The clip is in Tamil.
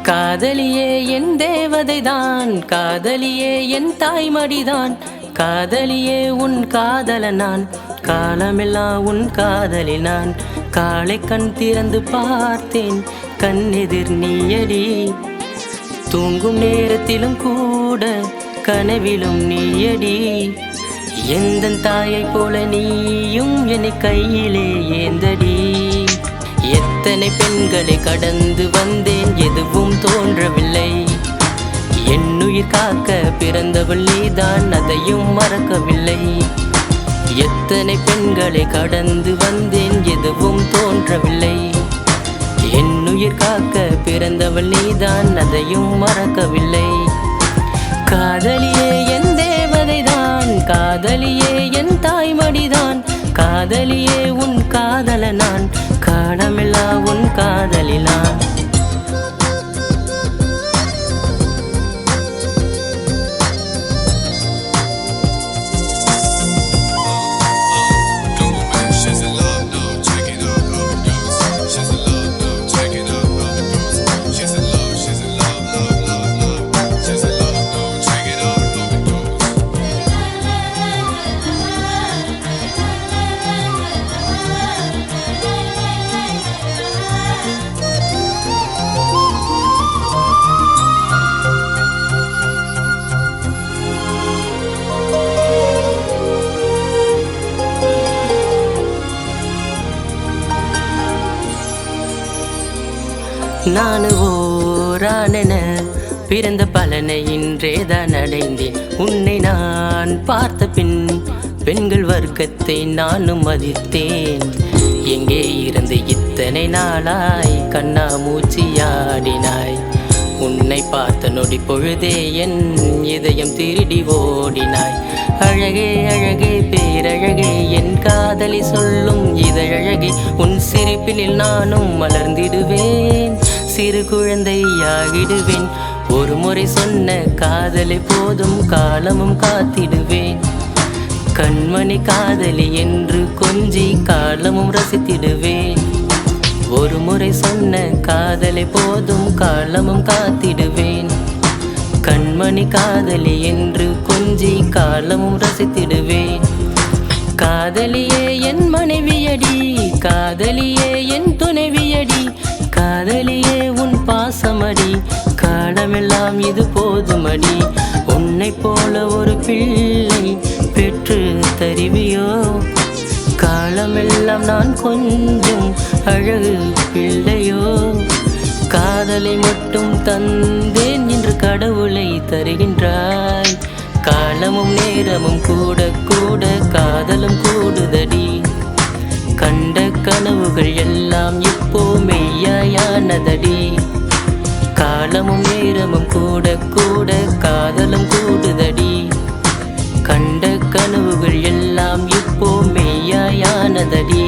காதலியே என் தேவதைதான், காதலியே என் தாய்மடிதான், காதலியே உன் காதலனான், காலமெல்லாம் உன் காதலினான். காலை கண் திறந்து பார்த்தேன், கண்ணெதிர் நீயடி. தூங்கும் நேரத்திலும் கூட கனவிலும் நீயடி. எந்த தாயை போல நீயும் என்னை கையிலே ஏந்தடி. எத்தனை பெண்களை கடந்து வந்தேன், எதுவும் தோன்றவில்லை. என்னுயிர் காக்க பிறந்தவள் நீதான், அதையும் மறக்கவில்லை. எத்தனை பெண்களை கடந்து வந்தேன், எதுவும் தோன்றவில்லை. என்னுயிர் காக்க பிறந்தவள் நீதான், அதையும் மறக்கவில்லை. காதலியே என் தேவதைதான், காதலியே என் தாய்மடிதான், காதலியே உன் காதலனான், காலமெல்லாம் உன் காதலினான். நான் ஓரானென பிறந்த பலனை இன்றேதான் அடைந்தேன். உன்னை நான் பார்த்த பின் பெண்கள் வர்க்கத்தை நானும் மதித்தேன். எங்கே இருந்து இத்தனை நாளாய் கண்ணா மூச்சியாடினாய். உன்னை பார்த்த நொடி பொழுதே என் இதயம் திருடி ஓடினாய். அழகே அழகே பேரழகே என் காதலி சொல்லும் இதழழகே, உன் சிரிப்பினில் நானும் மலர்ந்திடுவேன், சிறு குழந்தையாகிடுவேன். ஒரு முறை சொன்ன காதலை போதும் காலமும் காத்திடுவேன். கண்மணி காதலி என்று கொஞ்சி காலமும் ரசித்திடுவேன். ஒரு முறை சொன்ன காதலை போதும் காலமும் காத்திடுவேன். கண்மணி காதலி என்று கொஞ்சி காலமும் ரசித்திடுவேன். காதலியே என் மனைவியடி, காதலியே என் துணைவியடி, காதலியே உன் பாசமடி, காலமெல்லாம் இது போதுமடி. உன்னை போல ஒரு பிள்ளை பெற்று தருவியோ, காலமெல்லாம் நான் கொஞ்சம் அழகு பிள்ளையோ. காதலை மட்டும் தந்தேன் என்று கடவுளை தருகின்றாய். காலமும் நேரமும் கூட கூட காதலும் கூடுதடி. கண்ட கனவுகள் எல்லாம் இப்போ மெய்யாயானதடி. காலமும் நேரமும் கூட கூட காதலும் கூடுதடி. கண்ட கனவுகள் எல்லாம் இப்போ மெய்யாயானதடி.